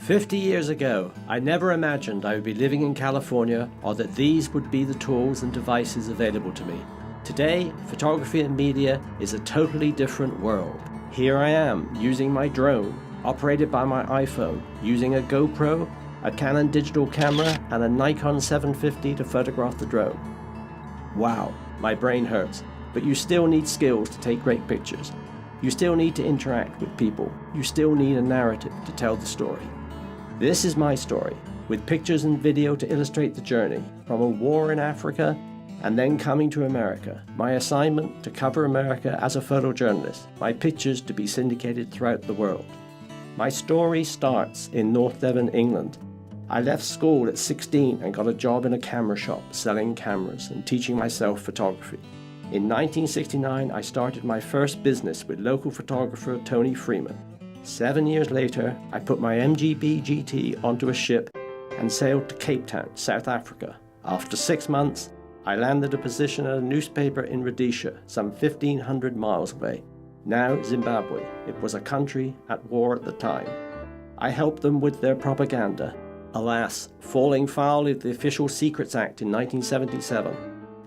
50 years ago, I never imagined I would be living in California or that these would be the tools and devices available to me. Today, photography and media is a totally different world. Here I am, using my drone, operated by my iPhone, using a GoPro, a Canon digital camera, and a Nikon 750 to photograph the drone. Wow, my brain hurts. But you still need skills to take great pictures. You still need to interact with people. You still need a narrative to tell the story. This is my story, with pictures and video to illustrate the journey from a war in Africa and then coming to America. My assignment to cover America as a photojournalist, my pictures to be syndicated throughout the world. My story starts in North Devon, England. I left school at 16 and got a job in a camera shop selling cameras and teaching myself photography. In 1969, I started my first business with local photographer Tony Freeman. 7 years later, I put my MGB GT onto a ship and sailed to Cape Town, South Africa. After 6 months, I landed a position at a newspaper in Rhodesia, some 1,500 miles away. Now Zimbabwe. It was a country at war at the time. I helped them with their propaganda, alas, falling foul of the Official Secrets Act in 1977,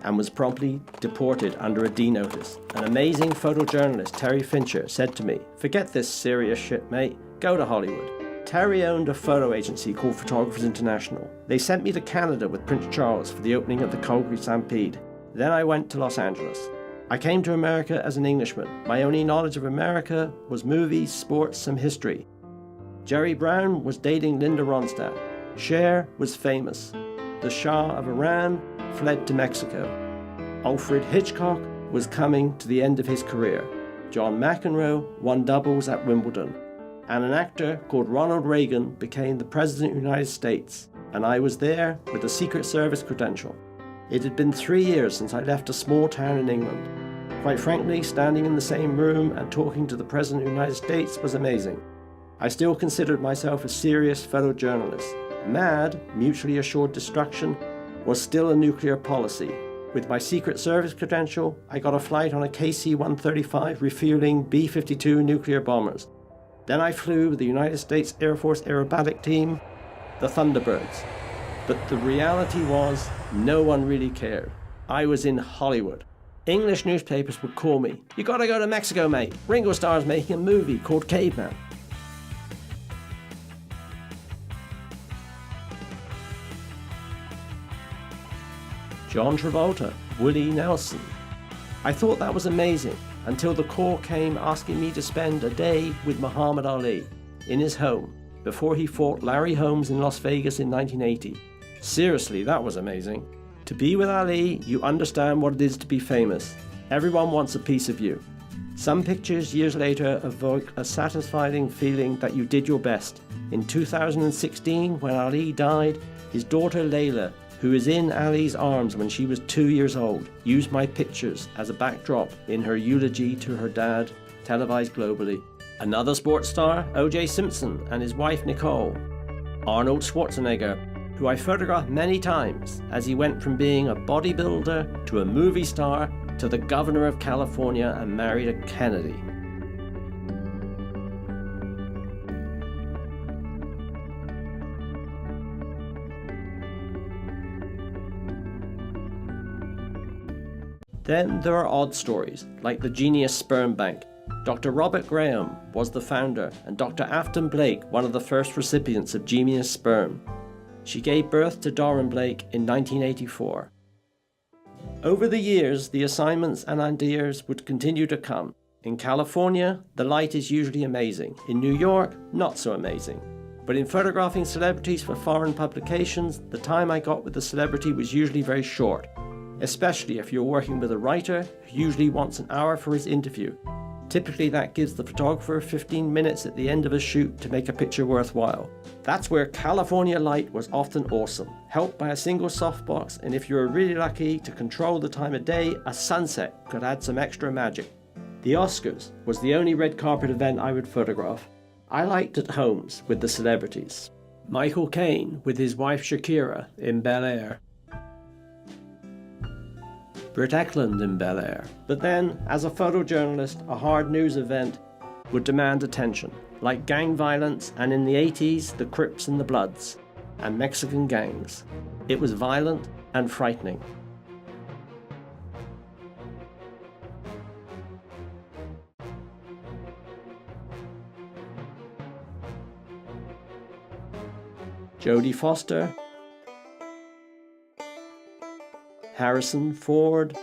and was promptly deported under a D notice. An amazing photojournalist, Terry Fincher, said to me, "Forget this serious shit, mate. Go to Hollywood." Terry owned a photo agency called Photographers International. They sent me to Canada with Prince Charles for the opening of the Calgary Stampede. Then I went to Los Angeles. I came to America as an Englishman. My only knowledge of America was movies, sports, some history. Jerry Brown was dating Linda Ronstadt. Cher was famous. The Shah of Iran fled to Mexico. Alfred Hitchcock was coming to the end of his career. John McEnroe won doubles at Wimbledon. And an actor called Ronald Reagan became the President of the United States. And I was there with a Secret Service credential. It had been 3 years since I left a small town in England. Quite frankly, standing in the same room and talking to the President of the United States was amazing. I still considered myself a serious photojournalist. MAD, mutually assured destruction, was still a nuclear policy. With my Secret Service credential, I got a flight on a KC-135 refueling B-52 nuclear bombers. Then I flew with the United States Air Force aerobatic team, the Thunderbirds. But the reality was, no one really cared. I was in Hollywood. English newspapers would call me, "You gotta go to Mexico, mate. Ringo Starr's making a movie called Caveman." John Travolta, Willie Nelson. I thought that was amazing until the call came asking me to spend a day with Muhammad Ali in his home before he fought Larry Holmes in Las Vegas in 1980. Seriously, that was amazing. To be with Ali, you understand what it is to be famous. Everyone wants a piece of you. Some pictures years later evoke a satisfying feeling that you did your best. In 2016, when Ali died, his daughter Layla, who is in Ali's arms when she was 2 years old, used my pictures as a backdrop in her eulogy to her dad, televised globally. Another sports star, O.J. Simpson and his wife Nicole. Arnold Schwarzenegger, who I photographed many times as he went from being a bodybuilder to a movie star to the governor of California and married a Kennedy. Then there are odd stories, like the Genius Sperm Bank. Dr. Robert Graham was the founder, and Dr. Afton Blake, one of the first recipients of Genius Sperm. She gave birth to Doran Blake in 1984. Over the years, the assignments and ideas would continue to come. In California, the light is usually amazing. In New York, not so amazing. But in photographing celebrities for foreign publications, the time I got with the celebrity was usually very short. Especially if you're working with a writer who usually wants an hour for his interview. Typically that gives the photographer 15 minutes at the end of a shoot to make a picture worthwhile. That's where California light was often awesome, helped by a single softbox, and if you were really lucky to control the time of day, a sunset could add some extra magic. The Oscars was the only red carpet event I would photograph. I liked at homes with the celebrities. Michael Caine with his wife Shakira in Bel Air. Britt Eklund in Bel Air. But then, as a photojournalist, a hard news event would demand attention. like gang violence, and in the 80s, the Crips and the Bloods, and Mexican gangs. It was violent and frightening. Jodie Foster, Harrison Ford,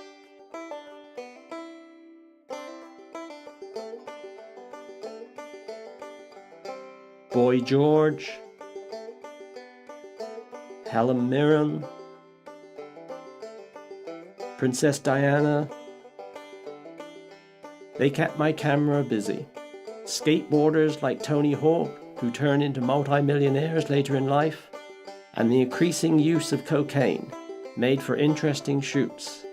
Boy George, Helen Mirren, Princess Diana. They kept my camera busy. Skateboarders like Tony Hawk, who turned into multi-millionaires later in life, and the increasing use of cocaine made for interesting shoots.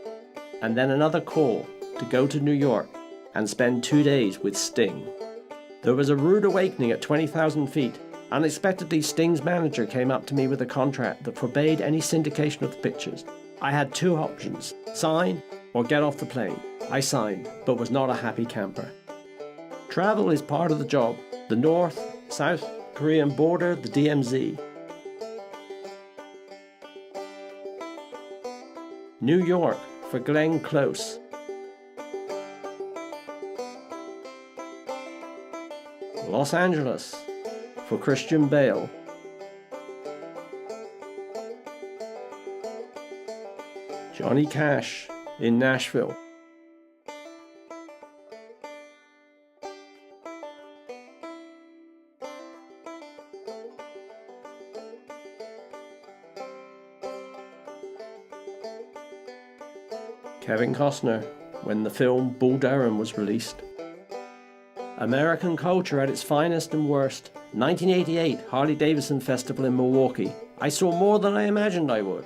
And then another call to go to New York and spend 2 days with Sting. There was a rude awakening at 20,000 feet. Unexpectedly, Sting's manager came up to me with a contract that forbade any syndication of the pictures. I had 2 options: sign or get off the plane. I signed, but was not a happy camper. Travel is part of the job. The North, South Korean border, the DMZ. New York for Glenn Close. Los Angeles for Christian Bale. Johnny Cash in Nashville. Kevin Costner when the film Bull Durham was released. American culture at its finest and worst. 1988 Harley-Davidson Festival in Milwaukee. I saw more than I imagined I would.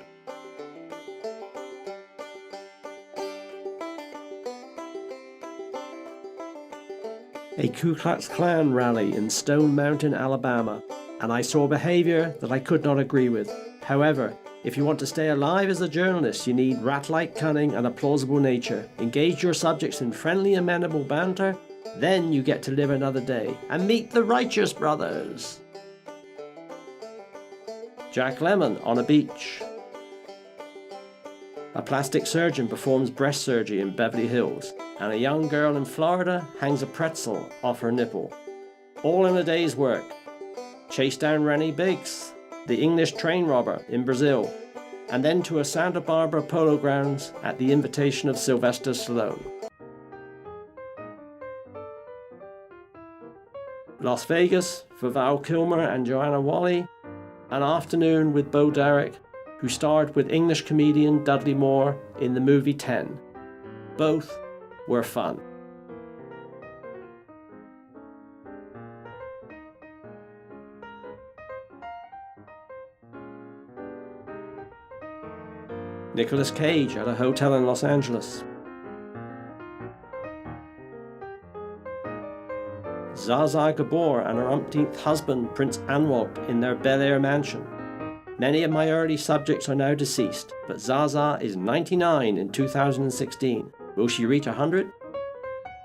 A Ku Klux Klan rally in Stone Mountain, Alabama, and I saw behavior that I could not agree with. However, if you want to stay alive as a journalist, you need rat-like cunning and a plausible nature. Engage your subjects in friendly, amenable banter. Then you get to live another day and meet the Righteous Brothers. Jack Lemmon on a beach. A plastic surgeon performs breast surgery in Beverly Hills, and a young girl in Florida hangs a pretzel off her nipple. All in a day's work. Chase down Rennie Biggs, the English train robber in Brazil, and then to a Santa Barbara polo grounds at the invitation of Sylvester Stallone. Las Vegas for Val Kilmer and Joanna Whalley, an afternoon with Bo Derek, who starred with English comedian Dudley Moore in the movie 10. Both were fun. Nicolas Cage at a hotel in Los Angeles. Zsa Zsa Gabor and her umpteenth husband, Prince Anwar, in their Bel Air mansion. Many of my early subjects are now deceased, but Zsa Zsa is 99 in 2016. Will she reach 100?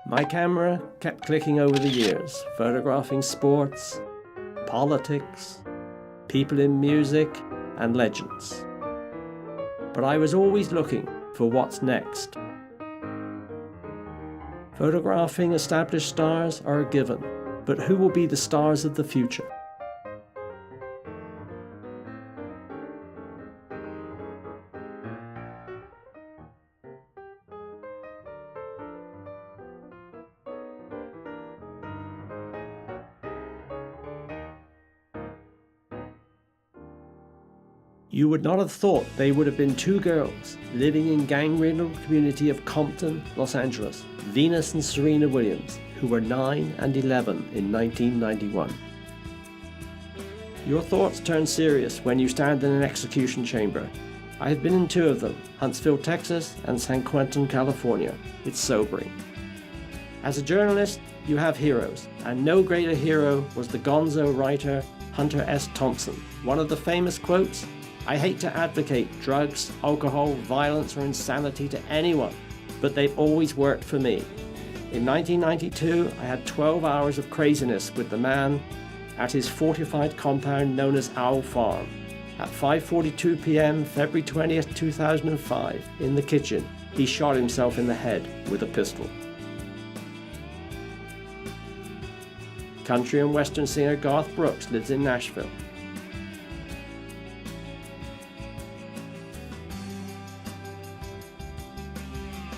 My camera kept clicking over the years, photographing sports, politics, people in music, and legends. But I was always looking for what's next. Photographing established stars are a given, but who will be the stars of the future? You would not have thought they would have been 2 girls living in gang-riddled community of Compton, Los Angeles, Venus and Serena Williams, who were 9 and 11 in 1991. Your thoughts turn serious when you stand in an execution chamber. I have been in 2 of them, Huntsville, Texas and San Quentin, California. It's sobering. As a journalist, you have heroes, and no greater hero was the gonzo writer Hunter S. Thompson. One of the famous quotes, "I hate to advocate drugs, alcohol, violence, or insanity to anyone, but they've always worked for me." In 1992, I had 12 hours of craziness with the man at his fortified compound known as Owl Farm. At 5:42 p.m. February 20th, 2005, in the kitchen, he shot himself in the head with a pistol. Country and western singer Garth Brooks lives in Nashville.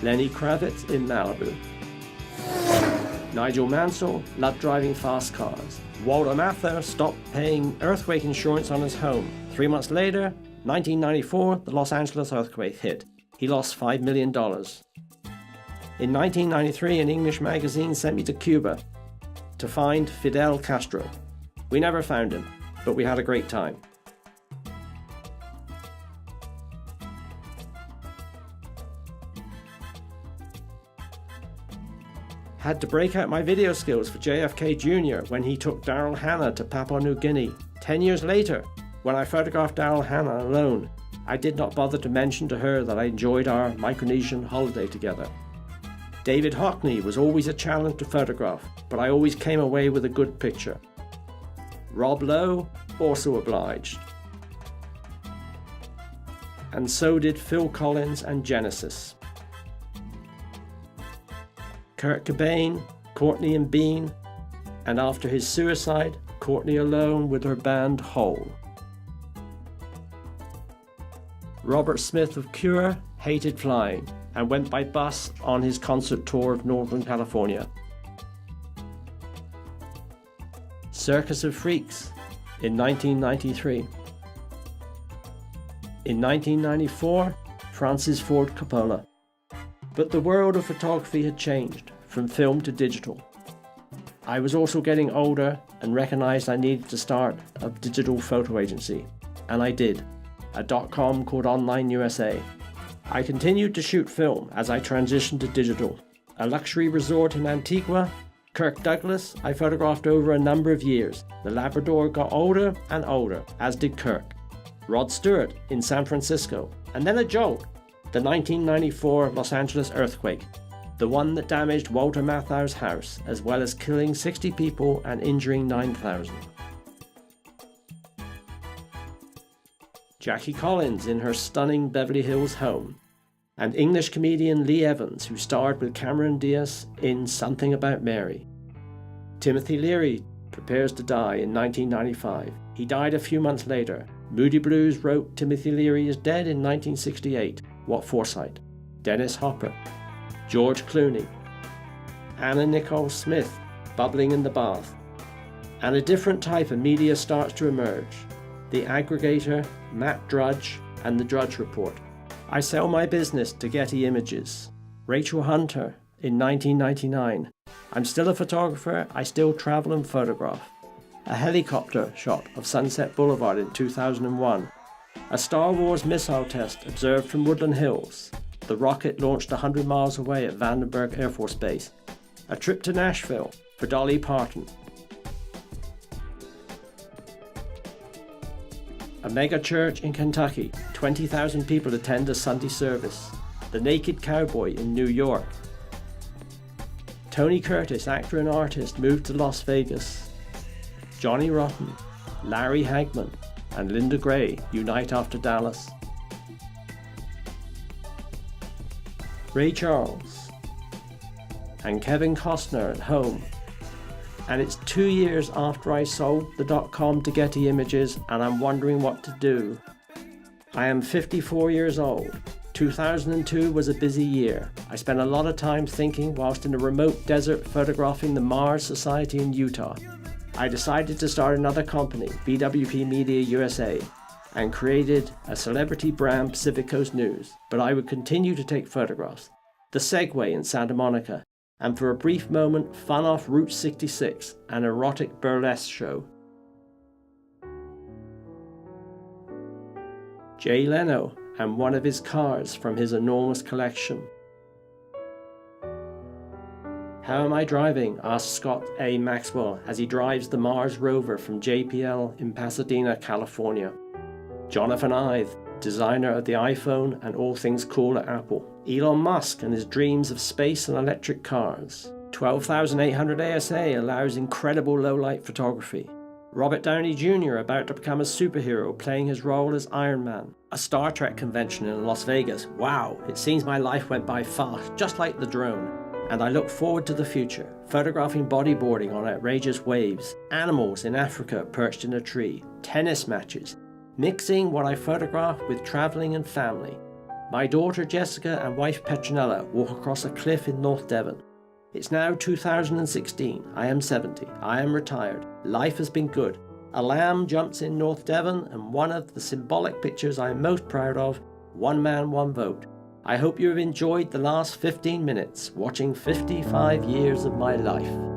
Lenny Kravitz in Malibu. Nigel Mansell loved driving fast cars. Walter Matthau stopped paying earthquake insurance on his home. 3 months later, 1994, the Los Angeles earthquake hit. He lost $5 million. In 1993, an English magazine sent me to Cuba to find Fidel Castro. We never found him, but we had a great time. Had to break out my video skills for JFK Jr. when he took Daryl Hannah to Papua New Guinea. 10 years later, when I photographed Daryl Hannah alone, I did not bother to mention to her that I enjoyed our Micronesian holiday together. David Hockney was always a challenge to photograph, but I always came away with a good picture. Rob Lowe also obliged. And so did Phil Collins and Genesis. Kurt Cobain, Courtney and Bean, and after his suicide, Courtney alone with her band Hole. Robert Smith of Cure hated flying and went by bus on his concert tour of Northern California. Circus of Freaks in 1993. In 1994, Francis Ford Coppola. But the world of photography had changed, from film to digital. I was also getting older and recognized I needed to start a digital photo agency, and I did, a .com called Online USA. I continued to shoot film as I transitioned to digital. A luxury resort in Antigua, Kirk Douglas, I photographed over a number of years. The Labrador got older and older, as did Kirk. Rod Stewart in San Francisco, and then a jolt. The 1994 Los Angeles earthquake, the one that damaged Walter Matthau's house, as well as killing 60 people and injuring 9,000. Jackie Collins in her stunning Beverly Hills home, and English comedian Lee Evans, who starred with Cameron Diaz in Something About Mary. Timothy Leary prepares to die in 1995. He died a few months later. Moody Blues wrote Timothy Leary is dead in 1968. What foresight. Dennis Hopper. George Clooney. Anna Nicole Smith, bubbling in the bath. And a different type of media starts to emerge. The aggregator, Matt Drudge, and the Drudge Report. I sell my business to Getty Images. Rachel Hunter in 1999. I'm still a photographer, I still travel and photograph. A helicopter shot of Sunset Boulevard in 2001. A Star Wars missile test observed from Woodland Hills. The rocket launched 100 miles away at Vandenberg Air Force Base. A trip to Nashville for Dolly Parton. A mega church in Kentucky. 20,000 people attend a Sunday service. The Naked Cowboy in New York. Tony Curtis, actor and artist, moved to Las Vegas. Johnny Rotten, Larry Hagman, and Linda Gray unite after Dallas. Ray Charles and Kevin Costner at home. And it's 2 years after I sold the .com to Getty Images and I'm wondering what to do. I am 54 years old. 2002 was a busy year. I spent a lot of time thinking whilst in a remote desert photographing the Mars Society in Utah. I decided to start another company, BWP Media USA, and created a celebrity brand, Pacific Coast News, but I would continue to take photographs. The Segway in Santa Monica, and for a brief moment, fun off Route 66, an erotic burlesque show. Jay Leno and one of his cars from his enormous collection. How am I driving? Asks Scott A. Maxwell as he drives the Mars rover from JPL in Pasadena, California. Jonathan Ive, designer of the iPhone and all things cool at Apple. Elon Musk and his dreams of space and electric cars. 12,800 ASA allows incredible low-light photography. Robert Downey Jr. about to become a superhero playing his role as Iron Man. A Star Trek convention in Las Vegas. Wow, it seems my life went by fast, just like the drone. And I look forward to the future, photographing bodyboarding on outrageous waves, animals in Africa perched in a tree, tennis matches, mixing what I photograph with travelling and family. My daughter Jessica and wife Petronella walk across a cliff in North Devon. It's now 2016, I am 70, I am retired, life has been good. A lamb jumps in North Devon, and one of the symbolic pictures I am most proud of, one man, one vote. I hope you have enjoyed the last 15 minutes watching 55 years of my life.